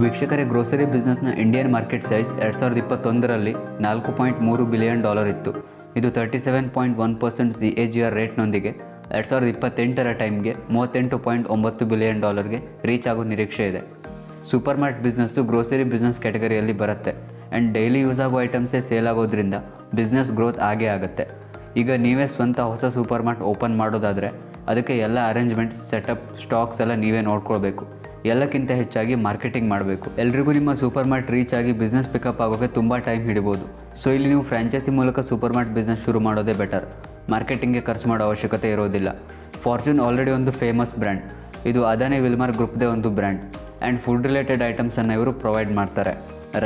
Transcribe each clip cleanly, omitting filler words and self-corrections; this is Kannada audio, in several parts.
ವೀಕ್ಷಕರೇ, ಗ್ರೋಸರಿ ಬಿಸ್ನೆಸ್ನ ಇಂಡಿಯನ್ ಮಾರ್ಕೆಟ್ ಸೈಜ್ 2021ರಲ್ಲಿ $4.3 ಬಿಲಿಯನ್ ಇತ್ತು. ಇದು 37.1% CAGR ರೇಟ್ನೊಂದಿಗೆ 2028ರ ಟೈಮ್ಗೆ $38.9 ಬಿಲಿಯನ್ ರೀಚ್ ಆಗೋ ನಿರೀಕ್ಷೆ ಇದೆ. Super mart business grocery business ಕ್ಯಾಟಗರಿಯಲ್ಲಿ ಬರುತ್ತೆ ಆ್ಯಂಡ್ ಡೈಲಿ ಯೂಸ್ ಆಗೋ ಐಟಮ್ಸೇ ಸೇಲ್ ಆಗೋದ್ರಿಂದ ಬಿಸ್ನೆಸ್ ಗ್ರೋತ್ ಆಗೇ ಆಗುತ್ತೆ. ಈಗ ನೀವೇ ಸ್ವಂತ ಹೊಸ ಸೂಪರ್ ಮಾರ್ಟ್ ಓಪನ್ ಮಾಡೋದಾದರೆ ಅದಕ್ಕೆ ಎಲ್ಲ ಅರೇಂಜ್ಮೆಂಟ್ಸ್, ಸೆಟಪ್, ಸ್ಟಾಕ್ಸ್ ಎಲ್ಲ ನೀವೇ ನೋಡ್ಕೊಳ್ಬೇಕು. ಎಲ್ಲಕ್ಕಿಂತ ಹೆಚ್ಚಾಗಿ ಮಾರ್ಕೆಟಿಂಗ್ ಮಾಡಬೇಕು. ಎಲ್ರಿಗೂ ನಿಮ್ಮ ಸೂಪರ್ ಮಾರ್ಟ್ ರೀಚ್ ಆಗಿ ಬಿಸ್ನೆಸ್ ಪಿಕಪ್ ಆಗೋಕ್ಕೆ ತುಂಬ ಟೈಮ್ ಹಿಡಿಬೋದು. ಸೊ ಇಲ್ಲಿ ನೀವು ಫ್ರಾಂಚೈಸಿ ಮೂಲಕ ಸೂಪರ್ ಮಾರ್ಟ್ ಬಿಸ್ನೆಸ್ ಶುರು ಮಾಡೋದೇ ಬೆಟರ್. ಮಾರ್ಕೆಟಿಂಗ್ಗೆ ಖರ್ಚು ಮಾಡೋ ಅವಶ್ಯಕತೆ ಇರೋದಿಲ್ಲ. ಫಾರ್ಚೂನ್ ಆಲ್ರೆಡಿ ಒಂದು ಫೇಮಸ್ ಬ್ರ್ಯಾಂಡ್. ಇದು ಅದಾನಿ ವಿಲ್ಮರ್ ಗ್ರೂಪ್ದೇ ಒಂದು ಬ್ರ್ಯಾಂಡ್ ಆ್ಯಂಡ್ ಫುಡ್ ರಿಲೇಟೆಡ್ ಐಟಮ್ಸನ್ನು ಇವರು ಪ್ರೊವೈಡ್ ಮಾಡ್ತಾರೆ.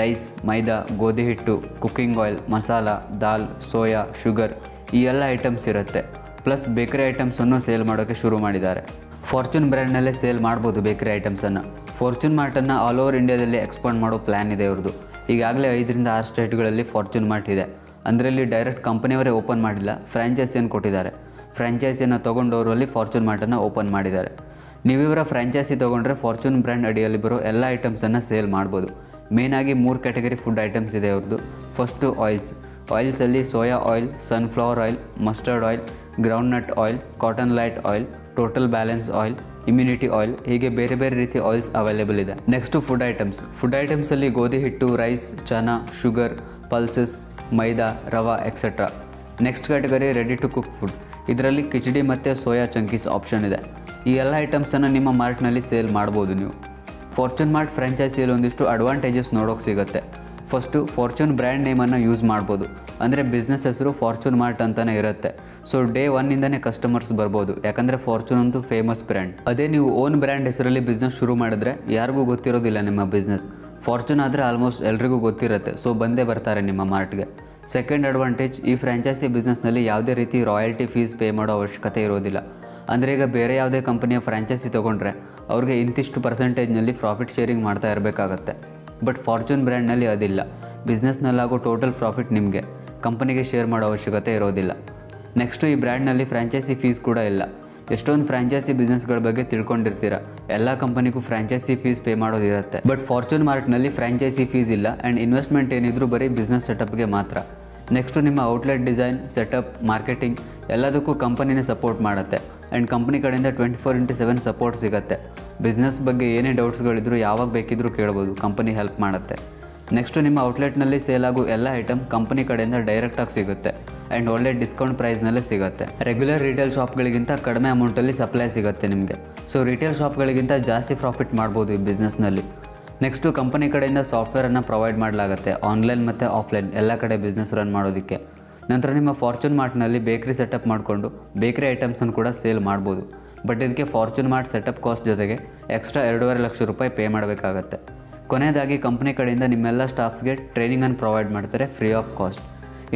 ರೈಸ್, ಮೈದಾ, ಗೋಧಿ ಹಿಟ್ಟು, ಕುಕ್ಕಿಂಗ್ ಆಯಿಲ್, ಮಸಾಲ, ದಾಲ್, ಸೋಯಾ, ಶುಗರ್ ಈ ಎಲ್ಲ ಐಟಮ್ಸ್ ಇರುತ್ತೆ. ಪ್ಲಸ್ ಬೇಕರಿ ಐಟಮ್ಸನ್ನು ಸೇಲ್ ಮಾಡೋಕ್ಕೆ ಶುರು ಮಾಡಿದ್ದಾರೆ. ಫಾರ್ಚೂನ್ ಬ್ರ್ಯಾಂಡ್ನಲ್ಲೇ ಸೇಲ್ ಮಾಡ್ಬೋದು ಬೇಕರಿ ಐಟಮ್ಸನ್ನು. ಫಾರ್ಚೂನ್ ಮಾರ್ಟನ್ನು ಆಲ್ ಓವರ್ ಇಂಡಿಯಾದಲ್ಲಿ ಎಕ್ಸ್ಪಾಂಡ್ ಮಾಡೋ ಪ್ಲ್ಯಾನ್ ಇದೆ ಇವ್ರದ್ದು. ಈಗಾಗಲೇ 5ರಿಂದ 6 ಸ್ಟೇಟ್ಗಳಲ್ಲಿ ಫಾರ್ಚೂನ್ ಮಾರ್ಟ್ ಇದೆ. ಅದರಲ್ಲಿ ಡೈರೆಕ್ಟ್ ಕಂಪನಿಯವರೇ ಓಪನ್ ಮಾಡಿಲ್ಲ, ಫ್ರ್ಯಾಂಚೈಸಿಯನ್ನು ಕೊಟ್ಟಿದ್ದಾರೆ. ಫ್ರ್ಯಾಂಚೈಸಿಯನ್ನು ತೊಗೊಂಡವರು ಅಲ್ಲಿ ಫಾರ್ಚೂನ್ ಮಾರ್ಟನ್ನು ಓಪನ್ ಮಾಡಿದ್ದಾರೆ. ನೀವಿವರ ಫ್ರ್ಯಾಂಚೈಸಿ ತೊಗೊಂಡ್ರೆ ಫಾರ್ಚೂನ್ ಬ್ರ್ಯಾಂಡ್ ಅಡಿಯಲ್ಲಿ ಬರೋ ಎಲ್ಲ ಐಟಮ್ಸನ್ನು ಸೇಲ್ ಮಾಡ್ಬೋದು. ಮೇಯ್ನಾಗಿ 3 ಕ್ಯಾಟಗರಿ ಫುಡ್ ಐಟಮ್ಸ್ ಇದೆ ಅವ್ರದ್ದು. ಫಸ್ಟು ಆಯಿಲ್ಸಲ್ಲಿ soya oil, sunflower oil, mustard oil, groundnut oil, cotton light oil, total balance oil, immunity oil ಹೀಗೆ ಬೇರೆ ಬೇರೆ ರೀತಿ ಆಯಿಲ್ಸ್ ಅವೈಲೇಬಲ್ ಇದೆ. ನೆಕ್ಸ್ಟು ಫುಡ್ ಐಟಮ್ಸಲ್ಲಿ ಗೋಧಿ ಹಿಟ್ಟು, ರೈಸ್, ಚನಾ, ಶುಗರ್, ಪಲ್ಸಸ್, ಮೈದಾ, ರವಾ etcetera. Next category ready to cook food. ಇದರಲ್ಲಿ ಕಿಚಡಿ ಮತ್ತು ಸೋಯಾ ಚಂಕೀಸ್ ಆಪ್ಷನ್ ಇದೆ. ಈ ಎಲ್ಲ ಐಟಮ್ಸನ್ನು ನಿಮ್ಮ ಮಾರ್ಟ್ನಲ್ಲಿ ಸೇಲ್ ಮಾಡ್ಬೋದು ನೀವು. ಫಾರ್ಚೂನ್ ಮಾರ್ಟ್ ಫ್ರ್ಯಾಂಚೈಸಿಯಲ್ಲಿ ಒಂದಿಷ್ಟು ಅಡ್ವಾಂಟೇಜಸ್ ನೋಡೋಕೆ ಸಿಗುತ್ತೆ. ಫಸ್ಟು, ಫಾರ್ಚೂನ್ ಬ್ರ್ಯಾಂಡ್ ನೇಮನ್ನು ಯೂಸ್ ಮಾಡ್ಬೋದು. ಅಂದರೆ ಬಿಸ್ನೆಸ್ ಹೆಸರು ಫಾರ್ಚೂನ್ ಮಾರ್ಟ್ ಅಂತಲೇ ಇರುತ್ತೆ. ಸೊ ಡೇ 1ಇಂದನೇ ಕಸ್ಟಮರ್ಸ್ ಬರ್ಬೋದು, ಯಾಕಂದರೆ ಫಾರ್ಚೂನ್ ಒಂದು ಫೇಮಸ್ ಬ್ರ್ಯಾಂಡ್. ಅದೇ ನೀವು ಓನ್ ಬ್ರ್ಯಾಂಡ್ ಹೆಸರಲ್ಲಿ ಬಿಸ್ನೆಸ್ ಶುರು ಮಾಡಿದ್ರೆ ಯಾರಿಗೂ ಗೊತ್ತಿರೋದಿಲ್ಲ ನಿಮ್ಮ ಬಿಸ್ನೆಸ್. ಫಾರ್ಚೂನ್ ಆದರೆ ಆಲ್ಮೋಸ್ಟ್ ಎಲ್ರಿಗೂ ಗೊತ್ತಿರುತ್ತೆ, ಸೊ ಬಂದೇ ಬರ್ತಾರೆ ನಿಮ್ಮ ಮಾರ್ಟ್ಗೆ. ಸೆಕೆಂಡ್ ಅಡ್ವಾಂಟೇಜ್, ಈ ಫ್ರ್ಯಾಂಚೈಸಿ ಬಿಸ್ನೆಸ್ನಲ್ಲಿ ಯಾವುದೇ ರೀತಿ ರಾಯಲ್ಟಿ ಫೀಸ್ ಪೇ ಮಾಡೋ ಅವಶ್ಯಕತೆ ಇರೋದಿಲ್ಲ. ಅಂದರೆ ಈಗ ಬೇರೆ ಯಾವುದೇ ಕಂಪನಿಯ ಫ್ರ್ಯಾಂಚೈಸಿ ತೊಗೊಂಡ್ರೆ ಅವ್ರಿಗೆ ಇಂತಿಷ್ಟು ಪರ್ಸೆಂಟೇಜ್ನಲ್ಲಿ ಪ್ರಾಫಿಟ್ ಶೇರಿಂಗ್ ಮಾಡ್ತಾ ಇರಬೇಕಾಗತ್ತೆ. ಬಟ್ ಫಾರ್ಚೂನ್ ಬ್ರ್ಯಾಂಡ್ನಲ್ಲಿ ಅದಿಲ್ಲ. ಬಿಸ್ನೆಸ್ನಲ್ಲಾಗೋ ಟೋಟಲ್ ಪ್ರಾಫಿಟ್ ನಿಮಗೆ, ಕಂಪನಿಗೆ ಶೇರ್ ಮಾಡೋ ಅವಶ್ಯಕತೆ ಇರೋದಿಲ್ಲ. ನೆಕ್ಸ್ಟು, ಈ ಬ್ರ್ಯಾಂಡ್ನಲ್ಲಿ ಫ್ರ್ಯಾಂಚೈಸಿ ಫೀಸ್ ಕೂಡ ಇಲ್ಲ. ಎಷ್ಟೊಂದು ಫ್ರ್ಯಾಂಚೈಸಿ ಬಿಸ್ನೆಸ್ಗಳ ಬಗ್ಗೆ ತಿಳ್ಕೊಂಡಿರ್ತೀರ. ಎಲ್ಲ ಕಂಪನಿಗೂ ಫ್ರ್ಯಾಂಚೈಸಿ ಫೀಸ್ ಪೇ ಮಾಡೋದಿರುತ್ತೆ. ಬಟ್ ಫಾರ್ಚೂನ್ ಮಾರ್ಟ್ನಲ್ಲಿ ಫ್ರ್ಯಾಂಚೈಸಿ ಫೀಸ್ ಇಲ್ಲ ಆ್ಯಂಡ್ ಇನ್ವೆಸ್ಟ್ಮೆಂಟ್ ಏನಿದ್ರು ಬರೀ ಬಿಸ್ನೆಸ್ ಸೆಟಪ್ಗೆ ಮಾತ್ರ. ನೆಕ್ಸ್ಟು, ನಿಮ್ಮ ಔಟ್ಲೆಟ್ ಡಿಸೈನ್, ಸೆಟಪ್, ಮಾರ್ಕೆಟಿಂಗ್ ಎಲ್ಲದಕ್ಕೂ ಕಂಪನಿನೇ ಸಪೋರ್ಟ್ ಮಾಡುತ್ತೆ ಆ್ಯಂಡ್ ಕಂಪ್ನಿ ಕಡೆಯಿಂದ 24/7 ಸಪೋರ್ಟ್ ಸಿಗುತ್ತೆ. ಬಿಸ್ನೆಸ್ ಬಗ್ಗೆ ಏನೇ ಡೌಟ್ಸ್ಗಳಿದ್ರು ಯಾವಾಗ ಬೇಕಿದ್ರೂ ಕೇಳ್ಬೋದು, ಕಂಪನಿ ಹೆಲ್ಪ್ ಮಾಡುತ್ತೆ. ನೆಕ್ಸ್ಟು, ನಿಮ್ಮ ಔಟ್ಲೆಟ್ನಲ್ಲಿ ಸೇಲ್ ಆಗೋ ಎಲ್ಲ ಐಟಮ್ ಕಂಪನಿ ಕಡೆಯಿಂದ ಡೈರೆಕ್ಟಾಗಿ ಸಿಗುತ್ತೆ ಆ್ಯಂಡ್ ಒಳ್ಳೆ ಡಿಸ್ಕೌಂಟ್ ಪ್ರೈಸ್ನಲ್ಲೇ ಸಿಗುತ್ತೆ. ರೆಗ್ಯುಲರ್ ರಿಟೇಲ್ ಶಾಪ್ಗಳಿಗಿಂತ ಕಡಿಮೆ ಅಮೌಂಟಲ್ಲಿ ಸಪ್ಲೈ ಸಿಗುತ್ತೆ ನಿಮಗೆ. ಸೊ ರಿಟೇಲ್ ಶಾಪ್ಗಳಿಗಿಂತ ಜಾಸ್ತಿ ಪ್ರಾಫಿಟ್ ಮಾಡ್ಬೋದು ಈ ಬಿಸ್ನೆಸ್ನಲ್ಲಿ. ನೆಕ್ಸ್ಟು, ಕಂಪನಿ ಕಡೆಯಿಂದ ಸಾಫ್ಟ್ವೇರನ್ನು ಪ್ರೊವೈಡ್ ಮಾಡಲಾಗುತ್ತೆ ಆನ್ಲೈನ್ ಮತ್ತು ಆಫ್ಲೈನ್ ಎಲ್ಲ ಕಡೆ ಬಿಸ್ನೆಸ್ ರನ್ ಮಾಡೋದಕ್ಕೆ. ನಂತರ ನಿಮ್ಮ ಫಾರ್ಚೂನ್ ಮಾರ್ಟ್ನಲ್ಲಿ ಬೇಕ್ರಿ ಸೆಟಪ್ ಮಾಡಿಕೊಂಡು ಬೇಕ್ರಿ ಐಟಮ್ಸನ್ನು ಕೂಡ ಸೇಲ್ ಮಾಡ್ಬೋದು. ಬಟ್ ಇದಕ್ಕೆ ಫಾರ್ಚೂನ್ ಮಾರ್ಟ್ ಸೆಟಪ್ ಕಾಸ್ಟ್ ಜೊತೆಗೆ ಎಕ್ಸ್ಟ್ರಾ $2.5 ಲಕ್ಷ ಪೇ ಮಾಡಬೇಕಾಗತ್ತೆ. ಕೊನೆಯದಾಗಿ, ಕಂಪನಿ ಕಡೆಯಿಂದ ನಿಮ್ಮೆಲ್ಲ ಸ್ಟಾಫ್ಸ್ಗೆ ಟ್ರೈನಿಂಗನ್ನು ಪ್ರೊವೈಡ್ ಮಾಡ್ತಾರೆ ಫ್ರೀ ಆಫ್ ಕಾಸ್ಟ್.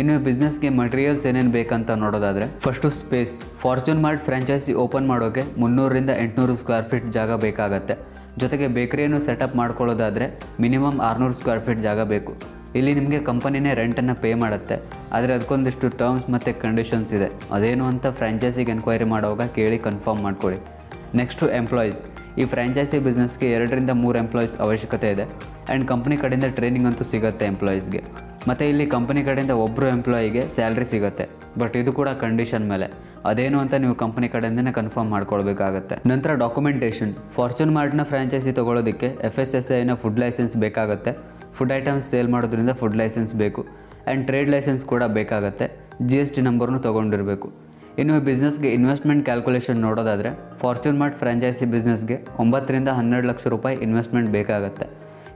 ಇನ್ನು ಬಿಸ್ನೆಸ್ಗೆ ಮಟೀರಿಯಲ್ಸ್ ಏನೇನು ಬೇಕಂತ ನೋಡೋದಾದರೆ, first space. Fortune mart franchise open ಮಾಡೋಕ್ಕೆ 300ರಿಂದ 800 ಸ್ಕ್ವೇರ್ ಫೀಟ್ ಜಾಗ ಬೇಕಾಗತ್ತೆ. ಜೊತೆಗೆ ಬೇಕರಿಯನ್ನು ಸೆಟಪ್ ಮಾಡ್ಕೊಳ್ಳೋದಾದರೆ ಮಿನಿಮಮ್ 600 ಸ್ಕ್ವೇರ್ ಫೀಟ್ ಜಾಗ ಬೇಕು. ಇಲ್ಲಿ ನಿಮಗೆ ಕಂಪನಿನೇ ರೆಂಟನ್ನು ಪೇ ಮಾಡುತ್ತೆ. ಆದರೆ ಅದಕ್ಕೊಂದಿಷ್ಟು ಟರ್ಮ್ಸ್ ಮತ್ತು ಕಂಡೀಷನ್ಸ್ ಇದೆ. ಅದೇನು ಅಂತ ಫ್ರ್ಯಾಂಚೈಸಿಗೆ ಎನ್ಕ್ವೈರಿ ಮಾಡುವಾಗ ಕೇಳಿ ಕನ್ಫರ್ಮ್ ಮಾಡ್ಕೊಳ್ಳಿ. Next, employees. ಈ ಫ್ರ್ಯಾಂಚೈಸಿ ಬಿಸ್ನೆಸ್ಗೆ 2ರಿಂದ 3 ಎಂಪ್ಲಾಯೀಸ್ ಅವಶ್ಯಕತೆ ಇದೆ ಆ್ಯಂಡ್ ಕಂಪ್ನಿ ಕಡೆಯಿಂದ ಟ್ರೈನಿಂಗ್ ಅಂತೂ ಸಿಗುತ್ತೆ ಎಂಪ್ಲಾಯೀಸ್ಗೆ. ಮತ್ತು ಇಲ್ಲಿ ಕಂಪನಿ ಕಡೆಯಿಂದ ಒಬ್ಬರು ಎಂಪ್ಲಾಯಿಗೆ ಸ್ಯಾಲ್ರಿ ಸಿಗುತ್ತೆ. ಬಟ್ ಇದು ಕೂಡ ಕಂಡೀಷನ್ ಮೇಲೆ. ಅದೇನು ಅಂತ ನೀವು ಕಂಪನಿ ಕಡೆಯಿಂದನೇ ಕನ್ಫರ್ಮ್ ಮಾಡ್ಕೊಳ್ಬೇಕಾಗತ್ತೆ. ನಂತರ ಡಾಕ್ಯುಮೆಂಟೇಷನ್. ಫಾರ್ಚೂನ್ ಮಾರ್ಟ್ನ ಫ್ರ್ಯಾಂಚೈಸಿ ತೊಗೊಳೋದಕ್ಕೆ FSSAIನ ಫುಡ್ ಲೈಸೆನ್ಸ್ ಬೇಕಾಗುತ್ತೆ. ಫುಡ್ ಐಟಮ್ಸ್ ಸೇಲ್ ಮಾಡೋದ್ರಿಂದ ಫುಡ್ ಲೈಸೆನ್ಸ್ ಬೇಕು ಆ್ಯಂಡ್ ಟ್ರೇಡ್ ಲೈಸೆನ್ಸ್ ಕೂಡ ಬೇಕಾಗುತ್ತೆ. GST ನಂಬರ್ನು ತೊಗೊಂಡಿರಬೇಕು. ಇನ್ನು ಬಿಸ್ನೆಸ್ಗೆ ಇನ್ವೆಸ್ಟ್ಮೆಂಟ್ ಕ್ಯಾಲ್ಕುಲೇಷನ್ ನೋಡೋದಾದರೆ, ಫಾರ್ಚೂನ್ ಮಾರ್ಟ್ ಫ್ರ್ಯಾಂಚೈಸಿ ಬಿಸ್ನೆಸ್ಗೆ 9ರಿಂದ 12 ಲಕ್ಷ ರೂಪಾಯಿ ಇನ್ವೆಸ್ಟ್ಮೆಂಟ್ ಬೇಕಾಗುತ್ತೆ.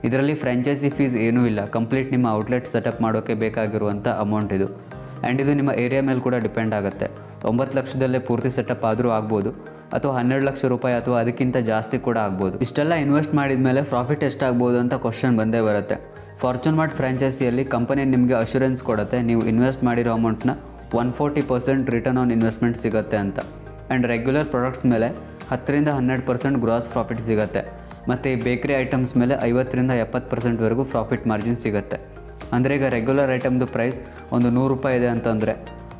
ಇದರಲ್ಲಿ ಫ್ರ್ಯಾಂಚೈಸಿ ಫೀಸ್ ಏನೂ ಇಲ್ಲ. ಕಂಪ್ಲೀಟ್ ನಿಮ್ಮ ಔಟ್ಲೆಟ್ ಸೆಟಪ್ ಮಾಡೋಕ್ಕೆ ಬೇಕಾಗಿರುವಂಥ ಅಮೌಂಟ್ ಇದು. ಆ್ಯಂಡ್ ಇದು ನಿಮ್ಮ ಏರಿಯಾ ಮೇಲೆ ಕೂಡ ಡಿಪೆಂಡ್ ಆಗುತ್ತೆ. 9 ಲಕ್ಷದಲ್ಲೇ ಪೂರ್ತಿ ಸೆಟಪ್ ಆದರೂ ಆಗ್ಬೋದು, ಅಥವಾ 12 ಲಕ್ಷ ರೂಪಾಯಿ ಅಥವಾ ಅದಕ್ಕಿಂತ ಜಾಸ್ತಿ ಕೂಡ ಆಗ್ಬೋದು. ಇಷ್ಟೆಲ್ಲ ಇನ್ವೆಸ್ಟ್ ಮಾಡಿದ ಮೇಲೆ ಪ್ರಾಫಿಟ್ ಎಷ್ಟಾಗ್ಬೋದು ಅಂತ ಕ್ವಶನ್ ಬಂದೇ ಬರುತ್ತೆ. ಫಾರ್ಚೂನ್ ಮಾರ್ಟ್ ಫ್ರ್ಯಾಂಚೈಸಿಯಲ್ಲಿ ಕಂಪನಿ ನಿಮಗೆ ಅಶ್ಯೂರೆನ್ಸ್ ಕೊಡುತ್ತೆ, ನೀವು ಇನ್ವೆಸ್ಟ್ ಮಾಡಿರೋ ಅಮೌಂಟ್ನ 140% ರಿಟರ್ನ್ ಆನ್ ಇನ್ವೆಸ್ಟ್ಮೆಂಟ್ ಸಿಗುತ್ತೆ ಅಂತ. ಆ್ಯಂಡ್ ರೆಗ್ಯುಲರ್ ಪ್ರಾಡಕ್ಟ್ಸ್ ಮೇಲೆ 10ರಿಂದ 12% ಗ್ರಾಸ್ ಪ್ರಾಫಿಟ್ ಸಿಗುತ್ತೆ. ಮತ್ತು ಈ ಬೇಕರಿ ಐಟಮ್ಸ್ ಮೇಲೆ 50ರಿಂದ 70%ವರೆಗೂ ಪ್ರಾಫಿಟ್ ಮಾರ್ಜಿನ್ ಸಿಗುತ್ತೆ. ಅಂದರೆ ಈಗ ರೆಗ್ಯುಲರ್ ಐಟಮ್ದು ಪ್ರೈಸ್ ಒಂದು 100 ರೂಪಾಯಿ ಇದೆ ಅಂತಂದರೆ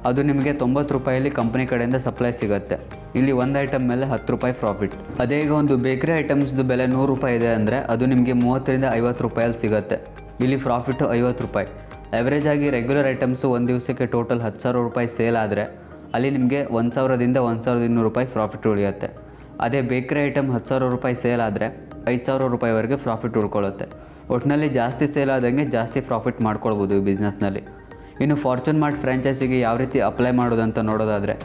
ಅದು ನಿಮಗೆ 90 ರೂಪಾಯಲ್ಲಿ ಕಂಪನಿ ಕಡೆಯಿಂದ ಸಪ್ಲೈ ಸಿಗುತ್ತೆ. ಇಲ್ಲಿ ಒಂದು ಐಟಮ್ ಮೇಲೆ 10 ರೂಪಾಯಿ ಪ್ರಾಫಿಟ್. ಅದೇ ಈಗ ಒಂದು ಬೇಕರಿ ಐಟಮ್ಸ್ದು ಬೆಲೆ 100 ರೂಪಾಯಿ ಇದೆ ಅಂದರೆ ಅದು ನಿಮಗೆ 30ರಿಂದ 50 ರೂಪಾಯಲ್ಲಿ ಸಿಗುತ್ತೆ. ಇಲ್ಲಿ ಪ್ರಾಫಿಟ್ಟು 50 ರೂಪಾಯಿ. ಆ್ಯಾವ್ರೇಜ್ ಆಗಿ ರೆಗ್ಯುಲರ್ ಐಟಮ್ಸು ಒಂದು ದಿವಸಕ್ಕೆ ಟೋಟಲ್ 10,000 ರೂಪಾಯಿ ಸೇಲ್ ಆದರೆ ಅಲ್ಲಿ ನಿಮಗೆ 1,000ದಿಂದ 1,200 ರೂಪಾಯಿ ಪ್ರಾಫಿಟ್ ಉಳಿಯುತ್ತೆ. ಅದೇ ಬೇಕರಿ ಐಟಮ್ 10,000 ರೂಪಾಯಿ ಸೇಲ್ ಆದರೆ 5,000 ರೂಪಾಯಿವರೆಗೆ ಪ್ರಾಫಿಟ್ ಉಳ್ಕೊಳ್ಳುತ್ತೆ. ಒಟ್ಟಿನಲ್ಲಿ ಜಾಸ್ತಿ ಸೇಲ್ ಆದಂಗೆ ಜಾಸ್ತಿ ಪ್ರಾಫಿಟ್ ಮಾಡ್ಕೊಳ್ಬೋದು ಈ ಬಿಸ್ನೆಸ್ನಲ್ಲಿ. ಇನ್ನು ಫಾರ್ಚೂನ್ ಮಾರ್ಟ್ ಫ್ರ್ಯಾಂಚೈಸಿಗೆ ಯಾವ ರೀತಿ ಅಪ್ಲೈ ಮಾಡೋದಂತ ನೋಡೋದಾದರೆ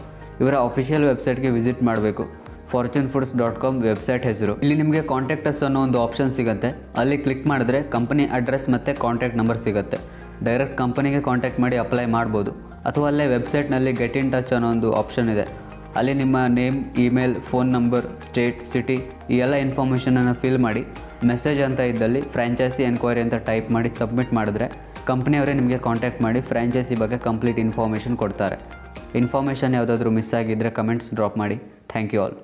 ಇವರ ಅಫಿಷಿಯಲ್ ವೆಬ್ಸೈಟ್ಗೆ ವಿಸಿಟ್ ಮಾಡಬೇಕು. fortunefoods.com ವೆಬ್ಸೈಟ್ ಹೆಸರು. ಇಲ್ಲಿ ನಿಮಗೆ ಕಾಂಟ್ಯಾಕ್ಟ್ ಅಸ್ ಅನ್ನೋ ಒಂದು ಆಪ್ಷನ್ ಸಿಗುತ್ತೆ. ಅಲ್ಲಿ ಕ್ಲಿಕ್ ಮಾಡಿದ್ರೆ ಕಂಪನಿ ಅಡ್ರೆಸ್ ಮತ್ತು ಕಾಂಟ್ಯಾಕ್ಟ್ ನಂಬರ್ ಸಿಗುತ್ತೆ. ಡೈರೆಕ್ಟ್ ಕಂಪನಿಗೆ ಕಾಂಟ್ಯಾಕ್ಟ್ ಮಾಡಿ ಅಪ್ಲೈ ಮಾಡ್ಬೋದು. ಅಥವಾ ಅಲ್ಲೇ ವೆಬ್ಸೈಟ್ನಲ್ಲಿ ಗೆಟ್ ಇನ್ ಟಚ್ ಅನ್ನೋ ಒಂದು ಆಪ್ಷನ್ ಇದೆ. ಅಲ್ಲಿ ನಿಮ್ಮ name, email, phone number, state, city ಈ ಎಲ್ಲ ಇನ್ಫಾರ್ಮೇಷನನ್ನು ಫಿಲ್ ಮಾಡಿ ಮೆಸೇಜ್ ಅಂತ ಇದ್ದಲ್ಲಿ ಫ್ರ್ಯಾಂಚೈಸಿ ಎನ್ಕ್ವೈರಿ ಅಂತ ಟೈಪ್ ಮಾಡಿ ಸಬ್ಮಿಟ್ ಮಾಡಿದ್ರೆ ಕಂಪ್ನಿಯವರೇ ನಿಮಗೆ ಕಾಂಟ್ಯಾಕ್ಟ್ ಮಾಡಿ ಫ್ರ್ಯಾಂಚೈಸಿ ಬಗ್ಗೆ ಕಂಪ್ಲೀಟ್ ಇನ್ಫಾರ್ಮೇಷನ್ ಕೊಡ್ತಾರೆ. ಇನ್ಫಾರ್ಮೇಷನ್ ಯಾವುದಾದ್ರೂ ಮಿಸ್ ಆಗಿದ್ದರೆ ಕಮೆಂಟ್ಸ್ ಡ್ರಾಪ್ ಮಾಡಿ. Thank you all.